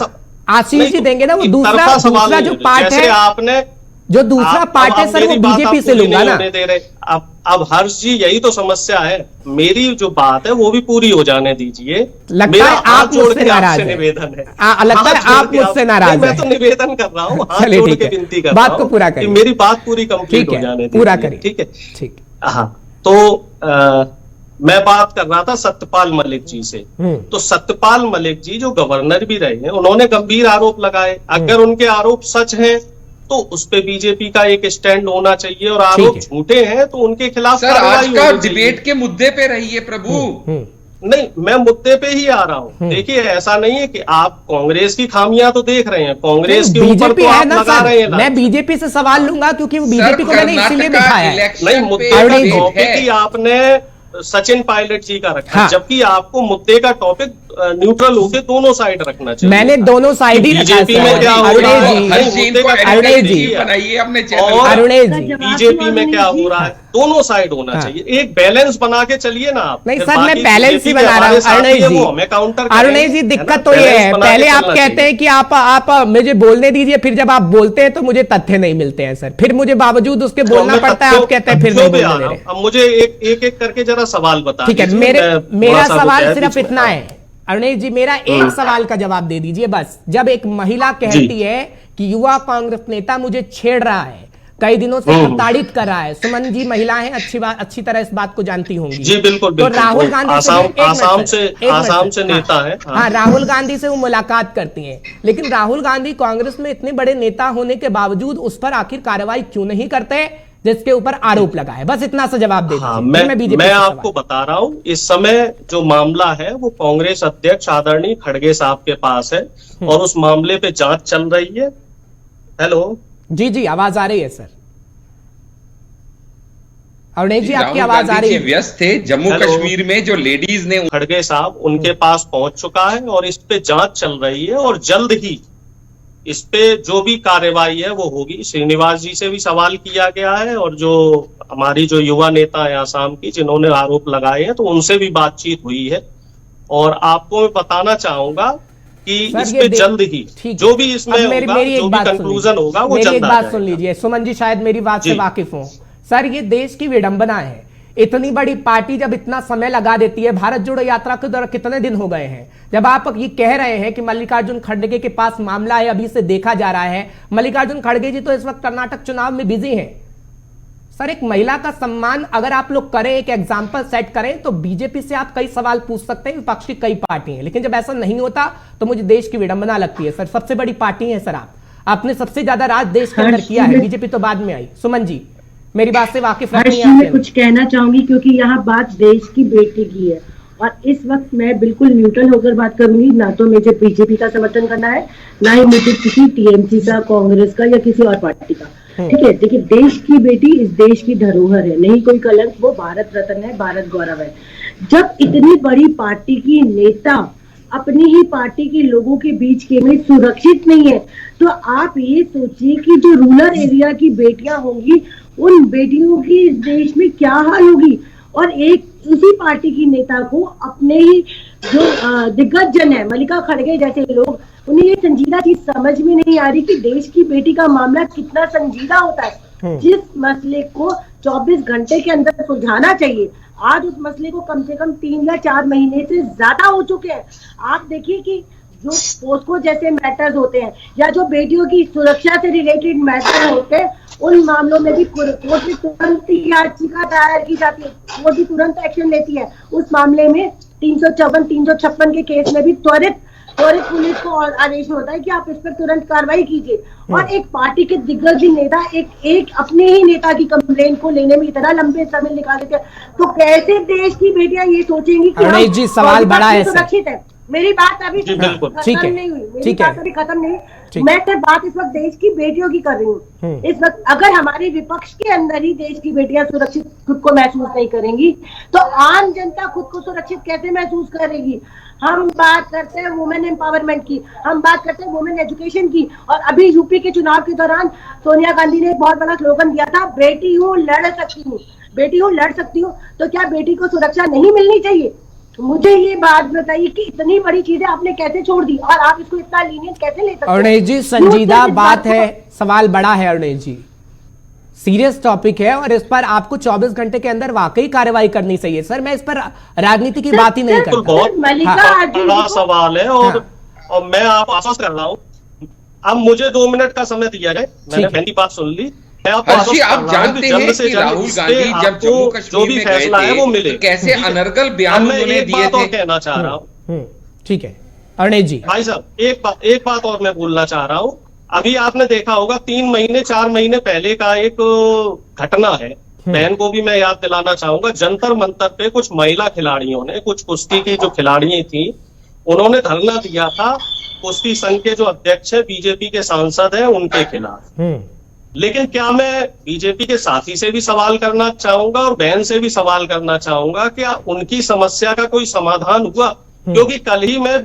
आशीष जी देंगे ना। वो दूसरा जो पार्ट है, आपने जो दूसरा पार्ट है सर वो बीजेपी से लूंगा ना। अब हर्ष जी यही तो समस्या है, मेरी जो बात है वो भी पूरी हो जाने दीजिए। लगता है आप मुझसे नाराज हैं। निवेदन है, लगता है आप मुझसे नाराज हैं। मैं तो निवेदन कर रहा हूँ, हाथ जोड़ के विनती कर रहा हूँ, बात को पूरा करिए, मेरी बात पूरी कंप्लीट हो जाने दीजिए, पूरा करिए, ठीक है? ठीक। हाँ, तो मैं बात कर रहा था सत्यपाल मलिक जी से। तो सत्यपाल मलिक जी जो गवर्नर भी रहे हैं, उन्होंने गंभीर आरोप लगाए। अगर उनके आरोप सच हैं तो उस पे बीजेपी का एक स्टैंड होना चाहिए, और आरोप झूठे हैं तो उनके खिलाफ सर आज का डिबेट के मुद्दे पे रहिए प्रभु। नहीं, मैं मुद्दे पे ही आ रहा हूँ। देखिए ऐसा नहीं है कि आप कांग्रेस की खामियां तो देख रहे हैं, कांग्रेस के ऊपर तो आप लगा रहे हैं। मैं बीजेपी से सवाल लूंगा क्योंकि वो बीजेपी को मैंने इसीलिए बिठाया है। नहीं, मुद्दे का टॉपिक ही आपने सचिन पायलट जी का रखा, जबकि आपको मुद्दे का टॉपिक न्यूट्रल होके दोनों साइड रखना चाहिए। मैंने दोनों साइड ही रखा है। बीजेपी में क्या हो रहा है, बीजेपी में क्या हो रहा है, दोनों साइड होना चाहिए, एक बैलेंस बना के चलिए ना आप। नहीं सर, मैं बैलेंस ही बना रहा हूँ अरुणेश जी। दिक्कत तो ये है, पहले आप कहते हैं कि आप मुझे बोलने दीजिए, फिर जब आप बोलते हैं तो मुझे तथ्य नहीं मिलते हैं सर, फिर मुझे बावजूद उसके बोलना पड़ता है, आप कहते हैं फिर नहीं बोलने दे रहे। अब मुझे एक करके जरा सवाल बता। ठीक है, मेरा सवाल सिर्फ इतना है अरुणेश जी, मेरा एक सवाल का जवाब दे दीजिए बस। जब एक महिला कहती है कि युवा कांग्रेस नेता मुझे छेड़ रहा है, कई दिनों से प्रताड़ित कर रहा है, सुमन जी महिला हैं, अच्छी तरह इस बात को जानती होंगी। जी बिल्कुल, तो राहुल गांधी आसाम से नेता है। हाँ, राहुल गांधी से वो मुलाकात करती हैं, लेकिन राहुल गांधी कांग्रेस में इतने बड़े नेता होने के बावजूद उस पर आखिर कार्रवाई क्यों नहीं करते जिसके ऊपर आरोप लगा है? बस इतना सा जवाब दे दीजिए। हाँ, मैं आपको बता रहा हूँ, इस समय जो मामला है वो कांग्रेस अध्यक्ष आदरणीय खड़गे साहब के पास है और उस मामले पे जांच चल रही है। हेलो जी, आवाज आ रही है सर। अरुणेश जी आपकी आवाज आ रही है। व्यस्त थे जम्मू कश्मीर में जो लेडीज ने, खड़गे साहब उनके पास पहुंच चुका है और इस पे जांच चल रही है और जल्द ही इस पे जो भी कार्रवाई है वो होगी। श्रीनिवास जी से भी सवाल किया गया है और जो हमारी जो युवा नेता है आसाम की जिन्होंने आरोप लगाए हैं तो उनसे भी बातचीत हुई है। और आपको मैं बताना चाहूंगा कि इस पे जल्द ही जो भी इसमें होगा, जो भी कंक्लूजन होगा वो जल्द आ जाएगा। सुन लीजिए, सुमन जी शायद मेरी बात से वाकिफ हो। सर ये देश की विडंबना है, इतनी बड़ी पार्टी जब इतना समय लगा देती है, भारत जोड़ो यात्रा के दौरान कितने दिन हो गए हैं जब आप ये कह रहे हैं कि मल्लिकार्जुन खड़गे के पास मामला है, अभी से देखा जा रहा है। मल्लिकार्जुन खड़गे जी तो इस वक्त कर्नाटक चुनाव में बिजी हैं। सर, एक महिला का सम्मान अगर आप लोग करें, एक एग्जाम्पल सेट करें, तो बीजेपी से आप कई सवाल पूछ सकते हैं, विपक्ष की कई पार्टी हैं, लेकिन जब ऐसा नहीं होता तो मुझे देश की विडंबना लगती है। सर, सबसे बड़ी पार्टी है सर, आपने सबसे ज्यादा राज देश के अंदर किया है, बीजेपी तो बाद में आई। सुमन जी, मेरी बात से वाकिफ नहीं है? मैं कुछ कहना चाहूंगी क्योंकि यहाँ बात देश की बेटी की है और इस वक्त मैं बिल्कुल न्यूट्रल होकर बात करूंगी। ना तो मुझे बीजेपी का समर्थन करना है, ना ही मुझे किसी टीएमसी का, कांग्रेस का या किसी और पार्टी का। ठीक है, देखिए, देश की बेटी इस देश की धरोहर है, नहीं कोई कलंक, वो भारत रत्न है, भारत गौरव है। जब इतनी बड़ी पार्टी की नेता अपनी ही पार्टी के लोगों के बीच के में सुरक्षित नहीं है, तो आप ये सोचिए कि जो रूरल एरिया की बेटियां होंगी, उन बेटियों की इस देश में क्या हाल होगी। और एक उसी पार्टी की नेता को अपने ही जो दिग्गज जन है, मल्लिका खड़गे जैसे लोग, उन्हें ये संजीदा चीज समझ में नहीं आ रही कि देश की बेटी का मामला कितना संजीदा होता है। जिस मसले को 24 घंटे के अंदर सुलझाना चाहिए, आज उस मसले को कम से कम 3 या 4 महीने से ज्यादा हो चुके हैं। आप देखिए कि जो पोस्को जैसे मैटर्स होते हैं या जो बेटियों की सुरक्षा से रिलेटेड मैटर होते हैं, उन मामलों में भी कोर्ट में तुरंत याचिका दायर की जाती है, कोर्ट भी तुरंत एक्शन लेती है। उस मामले में 354, 356 के केस में भी त्वरित पुलिस को आदेश होता है कि आप इस पर तुरंत कार्रवाई कीजिए। और एक पार्टी के दिग्गज नेता एक अपने ही नेता की कंप्लेन को लेने में इतना लंबे समय निकाल देते हैं, तो कैसे देश की बेटियां ये सोचेंगी कि जी सवाल बड़ा है, सुरक्षित है। मेरी बात अभी खत्म नहीं हुई, मेरी बात अभी खत्म नहीं। मैं सिर्फ बात इस वक्त देश की बेटियों की कर रही हूँ। इस वक्त अगर हमारे विपक्ष के अंदर ही देश की बेटियां सुरक्षित खुद को महसूस नहीं करेंगी, तो आम जनता खुद को सुरक्षित कैसे महसूस करेगी। हम बात करते हैं वुमेन एम्पावरमेंट की, हम बात करते हैं वुमेन एजुकेशन की, और अभी यूपी के चुनाव के दौरान सोनिया गांधी ने एक बहुत बड़ा स्लोगन दिया था, बेटी हूँ लड़ सकती हूँ, बेटी हूँ लड़ सकती हूँ। तो क्या बेटी को सुरक्षा नहीं मिलनी चाहिए? मुझे ये बात बताइए कि इतनी बड़ी चीजें आपने कैसे छोड़ दी और आप इसको इतना लीनियंट कैसे ले सकते हैं? अरुणेश जी, संजीदा बात है, सवाल बड़ा है अरुणेश जी, सीरियस टॉपिक है और इस पर आपको 24 घंटे के अंदर वाकई कार्रवाई करनी चाहिए। सर, मैं इस पर राजनीति की बात ही नहीं करता। बहुत बड़ा सवाल है और मैं आप आश्वस्त कर रहा हूँ, अब मुझे 2 मिनट का समय दिया जाए, मैंने पहली बात सुन ली। आप जानते हैं कि राहुल गांधी जब जम्मू कश्मीर में गए थे, कैसे अनर्गल बयान उन्होंने दिए थे। कहना चाह रहा हूँ, ठीक है अरुणेश जी। भाई साहब, एक बात और मैं बोलना चाह रहा हूँ। अभी आपने देखा होगा 3 महीने 4 महीने पहले का एक घटना है, बहन को भी मैं याद दिलाना चाहूंगा। जंतर मंतर पे कुछ महिला खिलाड़ियों ने, कुछ कुश्ती की जो खिलाड़ियां थी, उन्होंने धरना दिया था कुश्ती संघ के जो अध्यक्ष है, बीजेपी के सांसद है, उनके खिलाफ। लेकिन क्या मैं बीजेपी के साथी से भी सवाल करना चाहूंगा और बहन से भी सवाल करना चाहूंगा, क्या उनकी समस्या का कोई समाधान हुआ? क्योंकि कल ही मैं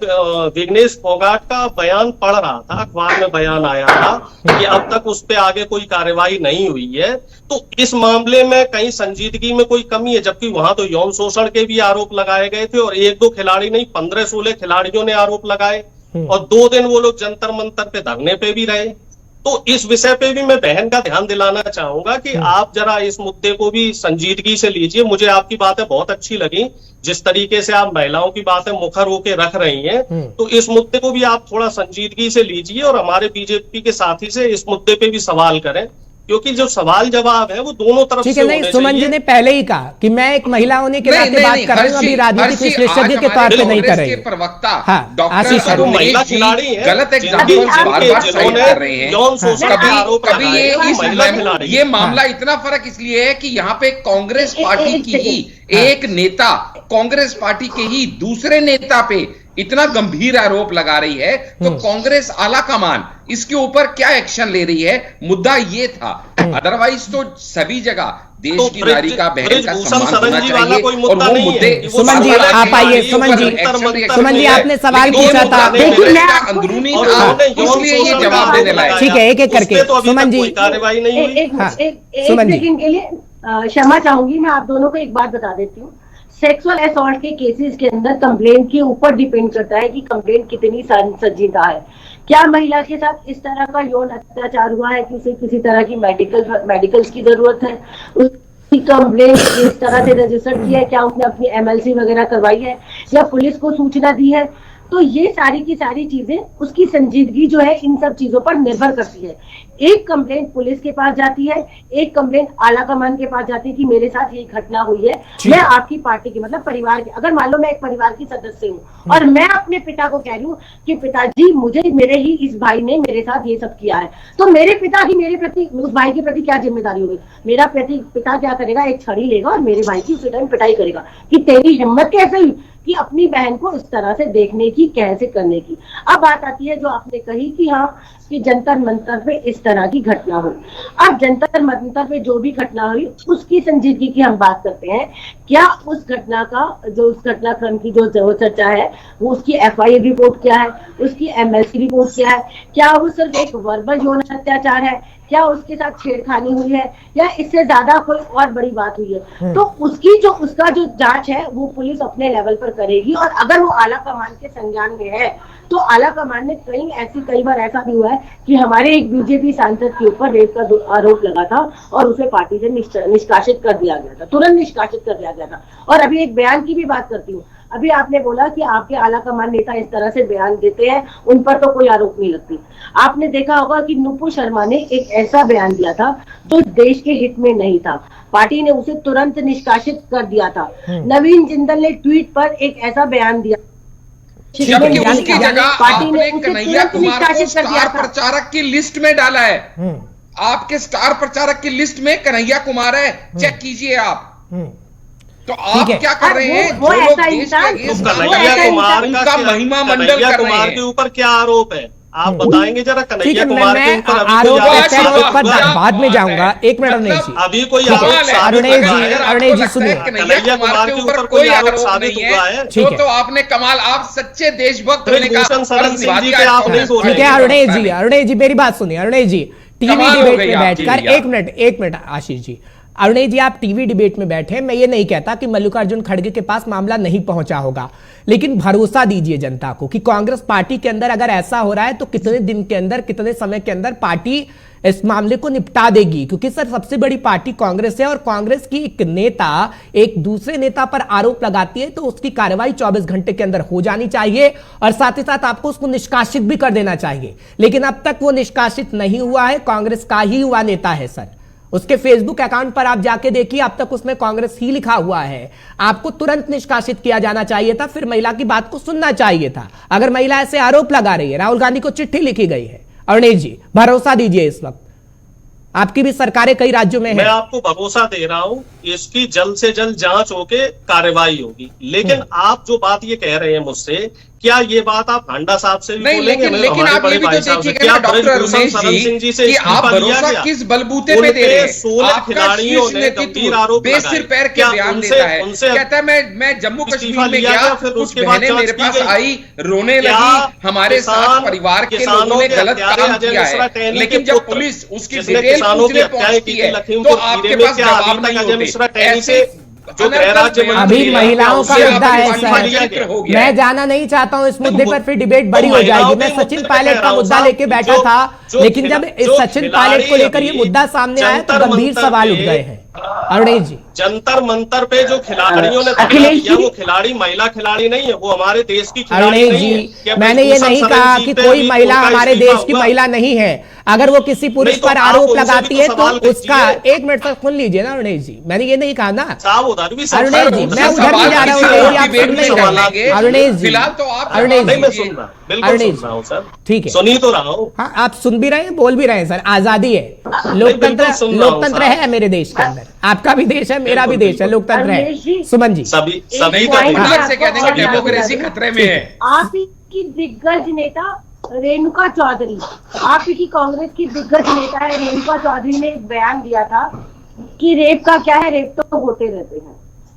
विघ्नेश फोगाट का बयान पढ़ रहा था, अखबार में बयान आया था कि अब तक उस पे आगे कोई कार्रवाई नहीं हुई है। तो इस मामले में कहीं संजीदगी में कोई कमी है, जबकि वहां तो यौन शोषण के भी आरोप लगाए गए थे और 1-2 खिलाड़ी नहीं, 15-16 खिलाड़ियों ने आरोप लगाए और 2 दिन वो लोग जंतर मंतर पे धरने पे भी रहे। तो इस विषय पे भी मैं बहन का ध्यान दिलाना चाहूंगा कि आप जरा इस मुद्दे को भी संजीदगी से लीजिए। मुझे आपकी बातें बहुत अच्छी लगी, जिस तरीके से आप महिलाओं की बातें मुखर होकर रख रही हैं, तो इस मुद्दे को भी आप थोड़ा संजीदगी से लीजिए और हमारे बीजेपी के साथी से इस मुद्दे पे भी सवाल करें, क्योंकि जो सवाल जवाब है वो दोनों तरफ से नहीं, सुमन जी ने पहले ही कहा कि मैं एक महिला होने के नाते बात कर रही हूं, अभी राजनीतिक विश्लेषज्ञ के तौर पे नहीं कर रही। प्रवक्ता डॉक्टर महिला खिलाड़ी गलत एग्जाम्पल बार-बार साइड कर रहे हैं। कभी ये मामला इतना फर्क इसलिए है कि यहाँ पे कांग्रेस पार्टी की ही एक नेता कांग्रेस पार्टी के ही दूसरे नेता पे इतना गंभीर आरोप लगा रही है, तो कांग्रेस आला कमान इसके ऊपर क्या एक्शन ले रही है? मुद्दा ये था। अदरवाइज तो सभी जगह देश की नारी का, बहन का सम्मान होना चाहिए और वो मुद्दे। सुमन जी आप आइए। सुमन जी आपने सवाल पूछा था, अंदरूनी था, इसलिए ये जवाब देने लायक। ठीक है, एक एक करके सुमन जी। कार्रवाई नहीं हुई। एक सेकंड के लिए क्षमा चाहूंगी, मैं आप दोनों को एक बात बता देती हूँ। सेक्सुअल असॉल्ट के केसेस के अंदर कंप्लेंट के ऊपर डिपेंड करता है कि कंप्लेंट कितनी संजीदा है। क्या महिला के साथ इस तरह का यौन अत्याचार हुआ है कि उसे किसी तरह की मेडिकल्स की जरूरत है, कंप्लेंट इस तरह से रजिस्टर की है, क्या उसने अपनी एमएलसी वगैरह करवाई है या पुलिस को सूचना दी है। तो ये सारी की सारी चीजें, उसकी संजीदगी जो है इन सब चीजों पर निर्भर करती है। एक कंप्लेंट पुलिस के पास जाती है, एक कंप्लेंट आला कमान के पास जाती है कि मेरे साथ ये घटना हुई है, मैं आपकी पार्टी की मतलब परिवार के, अगर मान लो मैं एक परिवार की सदस्य हूँ और मैं अपने पिता को कह रही हूँ कि पिताजी मुझे मेरे ही इस भाई ने मेरे साथ ये सब किया है, तो मेरे पिता की मेरे प्रति, उस भाई के प्रति क्या जिम्मेदारी होगी? मेरा पिता क्या करेगा, एक छड़ी लेगा और मेरे भाई की उसी टाइम पिटाई करेगा कि तेरी हिम्मत कैसे हुई कि अपनी बहन को इस तरह से देखने की, कैसे करने की। अब बात आती है जो आपने कही कि हाँ कि जंतर मंतर पे इस तरह की घटना हुई। अब जंतर मंतर पे जो भी घटना हुई उसकी संजीदगी की हम बात करते हैं। क्या उस घटना का, जो उस घटनाक्रम की जो चर्चा है, वो उसकी एफआईआर रिपोर्ट क्या है, उसकी एमएलसी रिपोर्ट क्या है, क्या वो सिर्फ एक वर्बल यौन अत्याचार है, क्या उसके साथ छेड़खानी हुई है या इससे ज्यादा कोई और बड़ी बात हुई है, तो उसका जो जांच है वो पुलिस अपने लेवल पर करेगी। और अगर वो आला कमान के संज्ञान में है तो आला कमान ने कई बार ऐसा भी हुआ है कि हमारे एक बीजेपी सांसद के ऊपर रेप का आरोप लगा था और उसे पार्टी से निष्कासित कर दिया गया था, तुरंत निष्कासित कर दिया गया था। और अभी एक बयान की भी बात करती हूँ, अभी आपने बोला कि आपके आला कमान नेता इस तरह से बयान देते हैं, उन पर तो कोई आरोप नहीं लगती। आपने देखा होगा कि नुपुर शर्मा ने एक ऐसा बयान दिया था जो देश के हित में नहीं था, पार्टी ने उसे तुरंत निष्कासित कर दिया था। नवीन जिंदल ने ट्वीट पर एक ऐसा बयान दिया, जबकि उसकी जगह आपने कन्हैया कुमार को स्टार प्रचारक की लिस्ट में डाला है। आपके स्टार प्रचारक की लिस्ट में कन्हैया कुमार है, चेक कीजिए आप। तो आप क्या कर रहे हैं? वो ऐसा इंसान, उनका महिमा मंडल कर रहे हैं। के ऊपर क्या आरोप है आप बताएंगे जरा? कन्हैया कुमार के ऊपर बाद में जाऊंगा, एक मिनट अरुणेश जी, अभी कोई अरुणेश जी सुनिए, कन्हैया कुमार के ऊपर कोई आरोप नहीं है, तो आपने कमाल, आप सच्चे देशभक्त होने का ठीक है। अरुणेश जी मेरी बात सुनिए, अरुणेश जी टीवी डिबेट में बैठकर, एक मिनट आशीष जी, अरुणेश जी आप टीवी डिबेट में बैठे, मैं ये नहीं कहता कि मल्लिकार्जुन खड़गे के पास मामला नहीं पहुंचा होगा, लेकिन भरोसा दीजिए जनता को कि कांग्रेस पार्टी के अंदर अगर ऐसा हो रहा है तो कितने दिन के अंदर, कितने समय के अंदर पार्टी इस मामले को निपटा देगी। क्योंकि सर सबसे बड़ी पार्टी कांग्रेस है और कांग्रेस की एक नेता एक दूसरे नेता पर आरोप लगाती है तो उसकी कार्रवाई 24 घंटे के अंदर हो जानी चाहिए और साथ ही साथ आपको उसको निष्कासित भी कर देना चाहिए। लेकिन अब तक वो निष्कासित नहीं हुआ है, कांग्रेस का ही युवा नेता है सर। उसके फेसबुक अकाउंट पर आप जाके देखिए, अब तक उसमें कांग्रेस ही लिखा हुआ है। आपको तुरंत निष्कासित किया जाना चाहिए था, फिर महिला की बात को सुनना चाहिए था। अगर महिला ऐसे आरोप लगा रही है, राहुल गांधी को चिट्ठी लिखी गई है, अरुणेश जी भरोसा दीजिए, इस वक्त आपकी भी सरकारें कई राज्यों में है। मैं आपको भरोसा दे रहा हूं, इसकी जल्द से जल्द जांच होके कार्रवाई होगी। लेकिन आप जो बात ये कह रहे हैं मुझसे, क्या ये बात आप हांडा साहब से भी बोलेंगे? लेकिन आप ये भी तो देखिएगा ना डॉक्टर अरुणेश जी कि आप भरोसा किस बलबूते पे दे रहे हैं? 16 खिलाड़ियों ने गंभीर आरोप लगाए, बेसिर पैर के बयान देता है, कहता है मैं जम्मू कश्मीर में गया, कुछ बहनें मेरे पास आई, रोने लगी, हमारे साथ परिवार के लोगों ने गलत काम किया है। लेकिन जब पुलिस उसकी डिटेल पूछने पहुंचती है तो आपके पास जवाब नहीं होते। ऐसे अभी महिलाओं का मुद्दा है सर, मैं जाना नहीं चाहता हूं इस मुद्दे पर, फिर डिबेट बड़ी हो जाएगी। मैं सचिन पायलट का मुद्दा लेके बैठा था, लेकिन जब इस सचिन पायलट को लेकर ये मुद्दा सामने आया तो गंभीर सवाल उठ गए हैं। अरुणेश जी, जंतर मंतर पे जो खिलाड़ियों ने किया, वो खिलाड़ी महिला खिलाड़ी नहीं है, वो हमारे देश की खिलाड़ी नहीं है। अरुणेश जी, मैंने ये नहीं कहा कि कोई महिला हमारे देश की महिला नहीं है। अगर वो किसी पुरुष पर आरोप लगाती है तो उसका, एक मिनट तक सुन लीजिए ना अरुणेश जी, मैंने ये नहीं कहा ना अरुणेश जी, मैं उधर नहीं जा रहा हूँ, अरुणेश जी, अरुणेश जी ठीक है, सुनी तो रहा हूँ। हाँ आप सुन भी रहे हैं, बोल भी रहे हैं सर, आजादी है, लोकतंत्र है मेरे देश के अंदर, आपका भी देश है, मेरा भी देश है, लोकतंत्र है। सुमन जी, सभी से कहते हैं डेमोक्रेसी खतरे में है। आपकी दिग्गज नेता रेणुका चौधरी, आपकी कांग्रेस की दिग्गज नेता है रेणुका चौधरी ने एक बयान दिया था कि रेप का क्या है, रेप तो होते रहते हैं।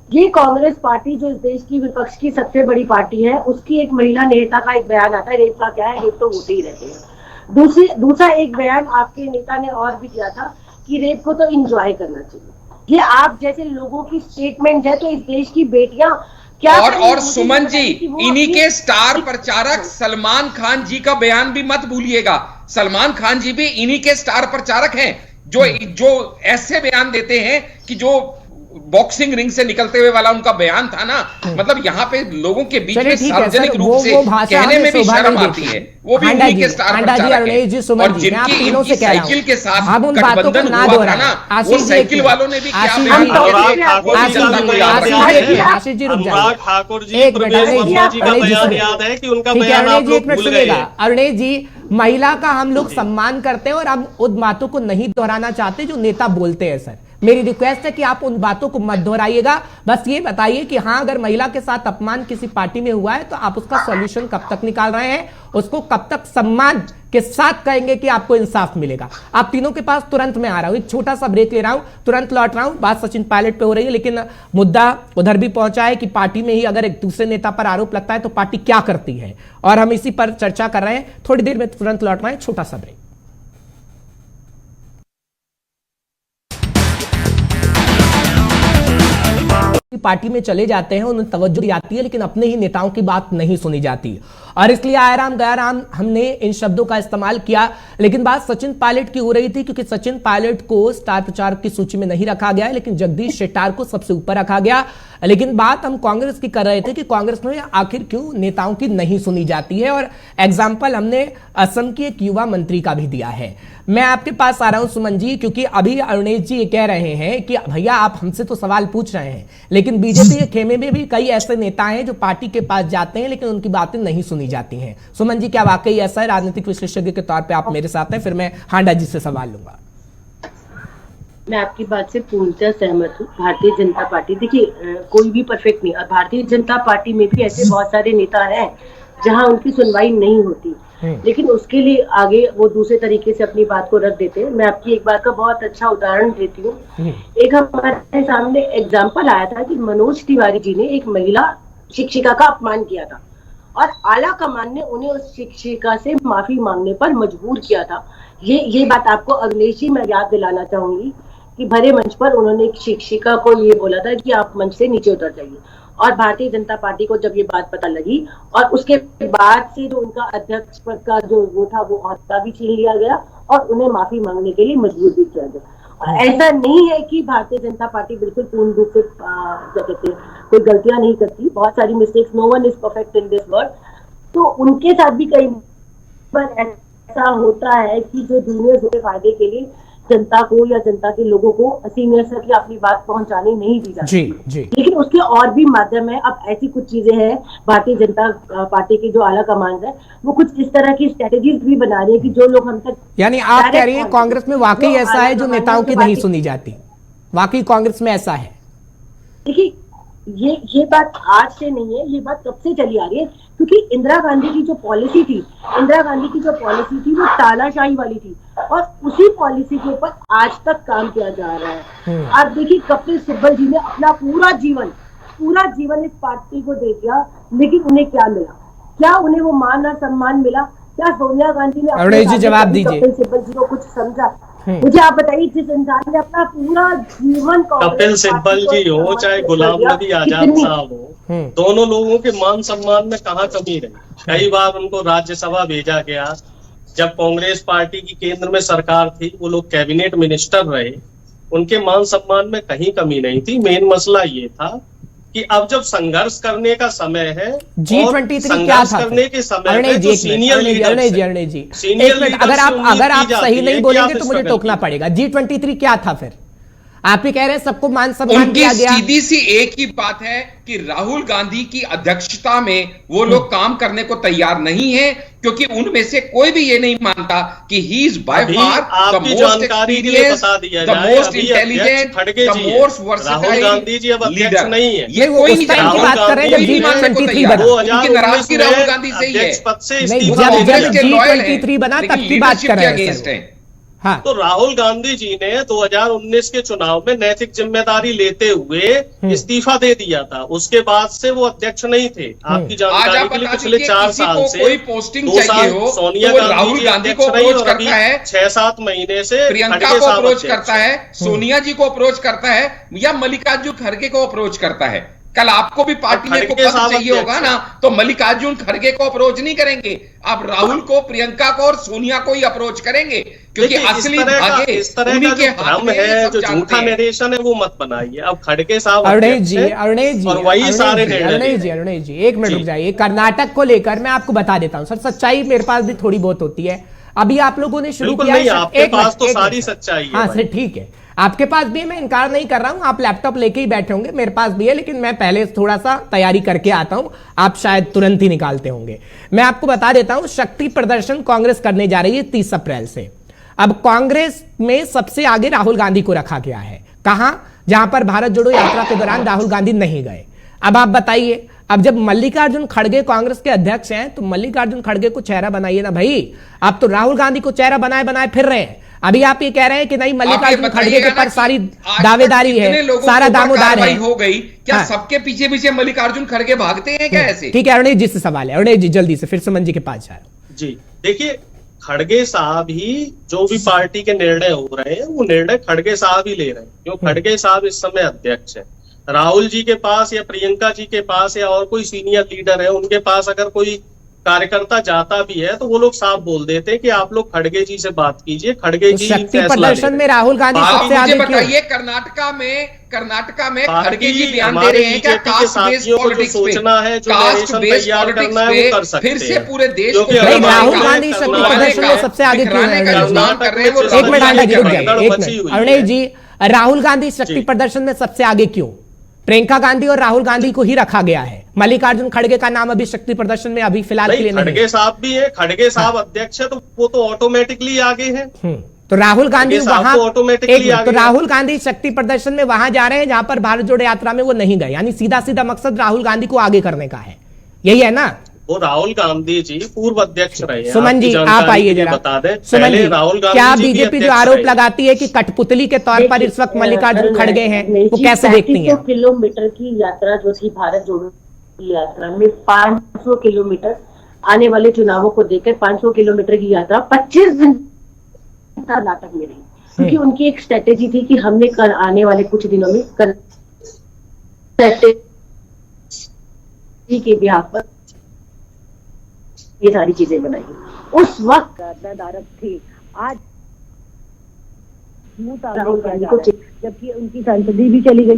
ये कांग्रेस पार्टी जो इस देश की विपक्ष की सबसे बड़ी पार्टी है, उसकी एक महिला नेता का एक बयान आता है, रेप का क्या है, रेप तो होते ही रहते हैं। दूसरा एक बयान आपके नेता ने और भी दिया था कि रेप को तो एंजॉय करना चाहिए। ये आप जैसे लोगों की स्टेटमेंट है, तो इस देश की बेटियां क्या और सुमन जी, इन्हीं के स्टार प्रचारक सलमान खान जी का बयान भी मत भूलिएगा। सलमान खान जी भी इन्हीं के स्टार प्रचारक हैं जो ऐसे बयान देते हैं कि जो बॉक्सिंग रिंग से निकलते हुए वाला उनका बयान था ना, मतलब यहाँ पे लोगों के बीच में सार्वजनिक रूप से कहने में भी शर्म आती है। वो भी उन्हीं के स्टार प्रचारक हैं और जिनकी इनकी साइकिल के साथ गठबंधन हुआ था ना, वो साइकिल वालों ने भी क्या बयान अनुराग ठाकुर जी, प्रवेश वर्मा जी का बयान याद है कि उनका बयान आप लोग भूल गए। अरुणेश जी, महिला का हम लोग सम्मान करते हैं और हम उन बातों को नहीं दोहराना चाहते जो नेता बोलते हैं। सर, मेरी रिक्वेस्ट है कि आप उन बातों को मत दोहराइएगा। बस ये बताइए कि हाँ, अगर महिला के साथ अपमान किसी पार्टी में हुआ है तो आप उसका सॉल्यूशन कब तक निकाल रहे हैं, उसको कब तक सम्मान के साथ कहेंगे कि आपको इंसाफ मिलेगा। आप तीनों के पास तुरंत मैं आ रहा हूं, एक छोटा सा ब्रेक ले रहा हूं, तुरंत लौट रहा हूं। बात सचिन पायलट पे हो रही है, लेकिन मुद्दा उधर भी पहुंचा है कि पार्टी में ही अगर एक दूसरे नेता पर आरोप लगता है तो पार्टी क्या करती है, और हम इसी पर चर्चा कर रहे हैं। थोड़ी देर में तुरंत लौट रहे हैं, छोटा सा ब्रेक। पार्टी में चले जाते हैं, उन्हें तवज्जो दी जाती है, लेकिन अपने ही नेताओं की बात नहीं सुनी जाती, और इसलिए आया गया राम हमने इन शब्दों का इस्तेमाल किया। लेकिन बात सचिन पायलट की हो रही थी, क्योंकि सचिन पायलट को स्टार प्रचारक की सूची में नहीं रखा गया, लेकिन जगदीश शेट्टार को सबसे ऊपर रखा गया। लेकिन बात हम कांग्रेस की कर रहे थे कि कांग्रेस में आखिर क्यों नेताओं की नहीं सुनी जाती है, और एग्जाम्पल हमने असम की एक युवा मंत्री का भी दिया है। मैं आपके पास आ रहा हूं सुमन जी, क्योंकि अभी अरुणेश जी ये कह रहे हैं कि भैया आप हमसे तो सवाल पूछ रहे हैं, लेकिन बीजेपी के खेमे में भी कई ऐसे नेता हैं जो पार्टी के पास जाते हैं लेकिन उनकी बातें नहीं सुनी जाती हैं। सुमन जी, क्या वाकई ऐसा है? राजनीतिक विशेषज्ञ के तौर पे आप मेरे साथ हैं, फिर मैं हांडा जी से सवाल लूंगा। मैं आपकी बात से पूर्णतः सहमत हूँ। भारतीय जनता पार्टी, देखिए कोई भी परफेक्ट नहीं, और भारतीय जनता पार्टी में भी ऐसे बहुत सारे नेता हैं जहां उनकी सुनवाई नहीं होती, लेकिन उसके लिए आगे वो दूसरे तरीके से अपनी बात को रख देते हैं। मैं आपकी एक बात का बहुत अच्छा उदाहरण देती हूँ। एक हमारे सामने एग्जाम्पल आया था कि मनोज तिवारी जी ने एक महिला शिक्षिका का अपमान किया था, और आला कमान ने उन्हें उस शिक्षिका से माफी मांगने पर मजबूर किया था। ये बात आपको अगलेश जी मैं याद दिलाना चाहूंगी कि भरे मंच पर उन्होंने एक शिक्षिका को ये बोला था कि आप मंच से नीचे उतर जाइए, और भारतीय जनता पार्टी को जब ये बात पता लगी, और उसके बाद से जो उनका अध्यक्ष पद का जो वो था वो ओहदा भी छीन लिया गया और उन्हें माफी मांगने के लिए मजबूर भी किया गया। और ऐसा नहीं है कि भारतीय जनता पार्टी बिल्कुल पूर्ण रूप से क्या कहते हैं कोई गलतियां नहीं करती, बहुत सारी mistakes, no one is perfect in this world. तो उनके साथ भी कई बार ऐसा होता है कि जो जूनियर्स के फायदे के लिए जनता को या जनता के लोगों को सीनियर्स की अपनी बात पहुंचानी नहीं दी जाती। जी। लेकिन उसके और भी माध्यम है। अब ऐसी कुछ चीजें हैं, भारतीय जनता पार्टी की जो आला कमान है वो कुछ इस तरह की स्ट्रेटेजीज भी बना रही है कि जो लोग हम तक, यानी आप कह रही हैं कांग्रेस में वाकई ऐसा है जो नेताओं की नहीं सुनी जाती, वाकई कांग्रेस में ऐसा है? देखिए ये बात आज से नहीं है, ये बात कब से चली आ रही है, क्योंकि इंदिरा गांधी की जो पॉलिसी थी वो तानाशाही वाली थी, और उसी पॉलिसी के ऊपर आज तक काम किया जा रहा है। आप देखिए कपिल सिब्बल जी ने अपना पूरा जीवन इस पार्टी को दे दिया, लेकिन उन्हें क्या मिला? क्या उन्हें वो मान और सम्मान मिला? क्या सोनिया गांधी ने अरुणेश जी जवाब दीजिए। कपिल सिब्बल जी को कुछ समझा? मुझे आप बताइए, जिस इंसान ने अपना पूरा जीवन कपिल सिब्बल जी हो चाहे गुलाम नबी आजाद साहब हो, दोनों लोगों के मान सम्मान में कहाँ कमी रही? कई बार उनको राज्यसभा भेजा गया, जब कांग्रेस पार्टी की केंद्र में सरकार थी वो लोग कैबिनेट मिनिस्टर रहे, उनके मान सम्मान में कहीं कमी नहीं थी। मेन मसला ये था कि अब जब संघर्ष करने का समय है, G23 संघर्ष करने के समय में जो सीनियर लीडर, अगर आप सही नहीं बोलेंगे तो मुझे टोकना पड़ेगा। G23 क्या था फिर? आप ही कह रहे हैं सबको मान सम्मान दिया गया। सीधी सी एक ही बात है कि राहुल गांधी की अध्यक्षता में वो लोग काम करने को तैयार नहीं है, क्योंकि उनमें से कोई भी ये नहीं मानता कि he is by far the most experienced, the most intelligent, the most versatile leader नहीं है। ये कोई नहीं जानता, कोई मानने को तैयार है। उनकी नाराजगी राहुल गांधी से ही है, जब G23 बना तब की बात कर रहे हैं। हाँ। तो राहुल गांधी जी ने 2019 के चुनाव में नैतिक जिम्मेदारी लेते हुए इस्तीफा दे दिया था, उसके बाद से वो अध्यक्ष नहीं थे। आपकी जानकारी के लिए पिछले 4 साल से कोई पोस्टिंग 2 साल चाहिए हो सोनिया तो राहुल गांधी को अप्रोच करता है, 6-7 महीने से प्रियंका को अप्रोच करता है, सोनिया जी को अप्रोच करता है, या मल्लिकार्जुन खड़गे को अप्रोच करता है। कल आपको भी पार्टी में को पद चाहिए होगा ना, तो मल्लिकार्जुन खड़गे को अप्रोच नहीं करेंगे, आप राहुल को, प्रियंका को और सोनिया को ही अप्रोच करेंगे, क्योंकि असली भाग्य इस तरह का जो भ्रम है, जो झूठा नरेशन है, वो मत बनाइए। अब खड़गे साहब अरुणेश जी और वही सारे अरुणेश जी एक मिनट रुक जाइए। कर्नाटक को लेकर मैं आपको बता देता हूं सर, सच्चाई मेरे पास भी थोड़ी बहुत होती है। अभी आप लोगों ने शुरू किया है, आपके पास तो सारी सच्चाई है। हाँ सर ठीक है, आपके पास भी है, मैं इनकार नहीं कर रहा हूं, आप लैपटॉप लेके ही बैठे होंगे, मेरे पास भी है, लेकिन मैं पहले थोड़ा सा तैयारी करके आता हूं, आप शायद तुरंत ही निकालते होंगे। मैं आपको बता देता हूं, शक्ति प्रदर्शन कांग्रेस करने जा रही है 30 अप्रैल से। अब कांग्रेस में सबसे आगे राहुल गांधी को रखा गया है। कहां? जहां पर भारत जोड़ो यात्रा के दौरान राहुल गांधी नहीं गए। अब आप बताइए, अब जब मल्लिकार्जुन खड़गे कांग्रेस के अध्यक्ष हैं, तो मल्लिकार्जुन खड़गे को चेहरा बनाइए ना भाई। अब तो राहुल गांधी को चेहरा बनाए बनाए फिर रहे हैं। अभी आप ये कह रहे हैं कि नहीं, मल्लिकार्जुन खड़गे के पर सारी दावेदारी है, सारा दामोदार है, हो गई क्या? सबके पीछे पीछे मल्लिकार्जुन खड़गे भागते हैं क्या ऐसे? ठीक है अरुणेश जी से सवाल है। अरुणेश जी जल्दी से, फिर सुमन जी के पास जा रहा हूं। जी देखिए, खड़गे साहब ही जो भी पार्टी के निर्णय हो रहे हैं, वो निर्णय खड़गे साहब ही ले रहे हैं, क्यों? खड़गे साहब इस समय अध्यक्ष है। राहुल जी के पास या प्रियंका जी के पास या और कोई सीनियर लीडर है, उनके पास अगर कोई कार्यकर्ता जाता भी है, तो वो लोग साफ बोल देते हैं कि आप लोग खड़गे जी से बात कीजिए, खड़गे जी शक्ति प्रदर्शन में राहुल गांधी सबसे आगे क्यों? बताइए, कर्नाटका में खड़गे जी बयान दे रहे हैं क्या कास्ट बेस्ड पॉलिटिक्स पे? कास्ट बेस्ड पॉलिटिक्स पे फिर से पूरे देश को राहुल गांधी शक्ति प्रदर्शन में सबसे आगे क्यों है? एक मिनट अरुणेश जी, राहुल गांधी शक्ति प्रदर्शन में सबसे आगे क्यों? प्रियंका गांधी और राहुल गांधी को ही रखा गया है, मल्लिकार्जुन खड़गे का नाम अभी शक्ति प्रदर्शन में अभी फिलहाल के लिए नहीं। खड़गे साहब भी है, खड़गे साहब अध्यक्ष है, तो वो तो ऑटोमेटिकली आगे हैं। तो राहुल गांधी वहां ऑटोमेटिकली तो राहुल गांधी शक्ति प्रदर्शन में वहां जा रहे हैं जहां पर भारत जोड़ो यात्रा में वो नहीं गए, यानी सीधा सीधा मकसद राहुल गांधी को आगे करने का है, यही है ना? वो राहुल गांधी जी पूर्व अध्यक्ष रहे हैं। सुमन जी आप आइए जरा, बता दें, सुमन जी राहुल गांधी क्या बीजेपी जो आरोप लगाती है कि कठपुतली के तौर पर इस वक्त मल्लिकार्जुन खड़गे हैं, वो कैसे देखती हैं? 3500 किलोमीटर की यात्रा जो थी भारत जोड़ो की यात्रा में, 500 किलोमीटर आने वाले चुनावों को देखकर 500 किलोमीटर की यात्रा 25 दिन कर्नाटक में रही, क्योंकि उनकी एक स्ट्रेटेजी थी कि हमने आने वाले कुछ दिनों में के बिहार पर ये सारी चीजें बनाई। उस वक्त नदारत थी, आज राहुल गांधी को, जबकि उनकी संसदीय भी चली गई।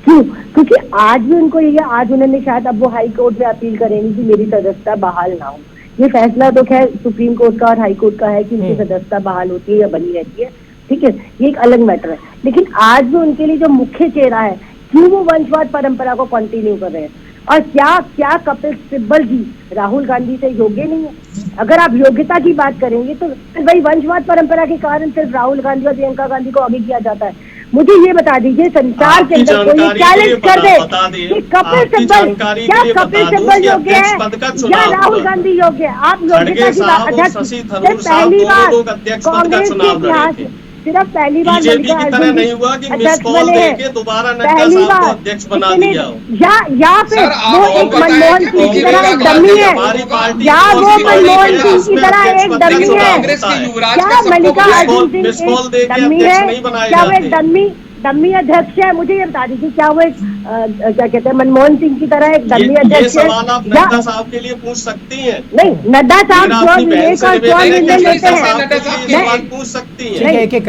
क्यों? क्योंकि आज भी उनको ये, आज उन्होंने शायद अब वो हाई कोर्ट में अपील करेंगे कि मेरी सदस्यता बहाल ना हो। ये फैसला तो खैर सुप्रीम कोर्ट का और हाई कोर्ट का है कि उनकी सदस्यता बहाल होती है या बनी रहती है, ठीक है, ये एक अलग मैटर है। लेकिन आज भी उनके लिए जो मुख्य चेहरा है, क्यों वो वंशवाद परंपरा को कंटिन्यू कर रहे हैं? और क्या कपिल सिब्बल जी राहुल गांधी से योग्य नहीं है? अगर आप योग्यता की बात करेंगे तो भाई वंशवाद परंपरा के कारण सिर्फ राहुल गांधी और प्रियंका गांधी को आगे किया जाता है। मुझे ये बता दीजिए, संसार के अंदर कोई चैलेंज कर दे कि कपिल सिब्बल, क्या कपिल सिब्बल योग्य है या राहुल गांधी योग्य है? आप योग्यता की बात, अध्यक्ष पहली बार कांग्रेस के इतिहास सिर्फ पहली बार नहीं हुआ कि मिस कॉल देके दोबारा नड्डा साहब को अध्यक्ष बना दिया हो, या फिर वो एक मनमोहन सिंह की तरह एक डमी है, या वो मनमोहन सिंह की तरह एक डमी है, क्या मल्लिकार्जुन सिंह एक डमी है, क्या वो एक डमी अध्यक्ष है? मुझे ये बता दीजिए, क्या वो एक क्या कहते हैं मनमोहन सिंह की तरह एक डमी अध्यक्ष है? आप नड्डा साहब के लिए पूछ सकती हैं। नहीं, नड्डा साहब जो विवेक और जो निर्णय लेते हैं, पूछ सकती हैं।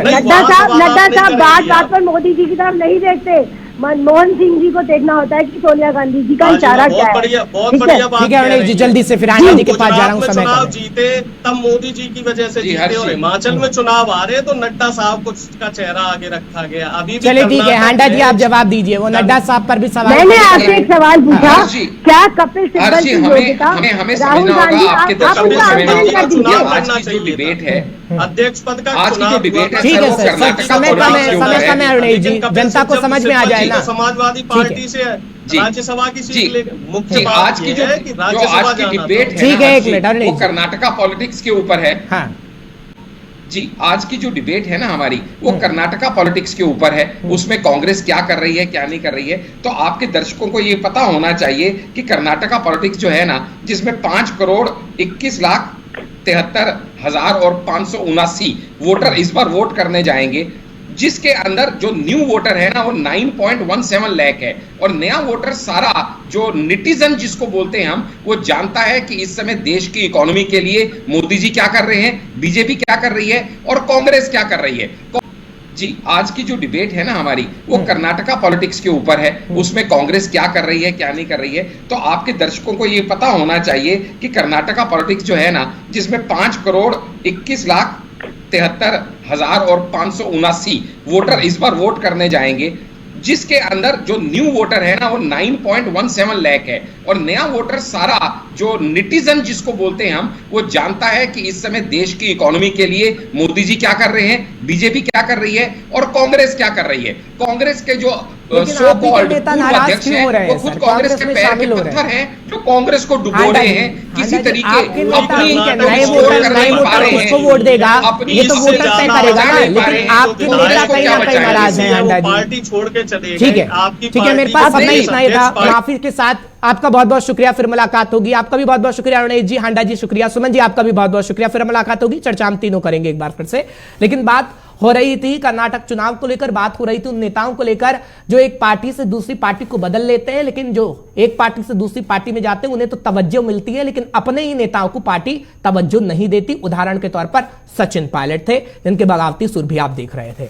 नड्डा साहब बात पर मोदी जी की तरफ नहीं देखते, मनमोहन सिंह जी को देखना होता है कि सोनिया गांधी जी का इशारा क्या है। बहुत बढ़िया बात है। जल्दी से फिर आनंद जी के पास जा रहा हूं। चुनाव जीते तब मोदी जी की वजह से जीते, और हिमाचल में चुनाव आ रहे तो नड्डा साहब को का चेहरा आगे रखा गया। अभी चलिए ठीक है, हांडा जी आप जवाब दीजिए, वो नड्डा साहब पर भी सवाल। मैंने आपसे एक सवाल पूछा, क्या कपिल सिब्बल की योग्यता राहुल गांधी? आज की जो डिबेट है, अध्यक्ष पद का आज की जो डिबेट है, ठीक है सर, समय कम है अरुणेश जी, जनता को समझ में आ जाए ना। समाजवादी पार्टी से राज्यसभा की सीट मुख्य आज की जो आज की डिबेट है, ठीक है, एक मिनट, वो कर्नाटका पॉलिटिक्स के ऊपर है। हाँ जी, आज की जो डिबेट है ना हमारी, वो कर्नाटका पॉलिटिक्स के ऊपर है। उसमें कांग्रेस क्या कर रही है, क्या नहीं कर रही है। तो आपके दर्शकों को ये पता होना चाहिए कि कर्नाटका पॉलिटिक्स जो है ना, जिसमें 5,21,73,579 वोटर इस बार वोट करने जाएंगे, जिसके अंदर जो न्यू वोटर है ना वो 9.17 लाख है, और नया वोटर सारा जो निटिजन जिसको बोलते हैं हम, वो जानता है कि इस समय देश की इकोनॉमी के लिए मोदी जी क्या कर रहे हैं, बीजेपी क्या कर रही है और कांग्रेस क्या कर रही है। जी, आज की जो डिबेट है ना हमारी, वो कर्नाटका पॉलिटिक्स के ऊपर है। उसमें कांग्रेस क्या कर रही है, क्या नहीं कर रही है। तो आपके दर्शकों को ये पता होना चाहिए कि कर्नाटका पॉलिटिक्स जो है ना, जिसमें 5,21,73,579 वोटर इस बार वोट करने जाएंगे, जिसके अंदर जो न्यू वोटर है ना वो 9.17 लाख है, और नया वोटर सारा जो निटिजन जिसको बोलते हैं हम, वो जानता है कि इस समय देश की इकोनॉमी के लिए मोदी जी क्या कर रहे हैं, बीजेपी क्या कर रही है और कांग्रेस क्या कर रही है। कांग्रेस के जो सो कॉल्ड अध्यक्ष हैं वो खुद कांग्रेस के पैर के पत्थर हैं, जो कांग्रेस को डुबो रहे हैं किसी तरीके अपनी वोट देगा, ये तो वोटर तय करेगा ना, लेकिन आपके नेता कहीं ना कहीं नाराज हैं। हांडा जी पार्टी छोड़ के चले ठीक है, ठीक है, मेरे पास समय इतना ही था। माफी के साथ आपका बहुत बहुत शुक्रिया, फिर मुलाकात होगी। आपका भी बहुत बहुत शुक्रिया रणेश जी, हांडा जी शुक्रिया, सुमन जी आपका भी बहुत बहुत शुक्रिया, फिर मुलाकात होगी। चर्चा हम तीनों करेंगे एक बार फिर से। लेकिन बात हो रही थी कर्नाटक चुनाव को लेकर, बात हो रही थी उन नेताओं को लेकर जो एक पार्टी से दूसरी पार्टी को बदल लेते हैं, लेकिन जो एक पार्टी से दूसरी पार्टी में जाते हैं उन्हें तो तवज्जो मिलती है, लेकिन अपने ही नेताओं को पार्टी तवज्जो नहीं देती। उदाहरण के तौर पर सचिन पायलट थे, जिनके बगावती सुर भी आप देख रहे थे।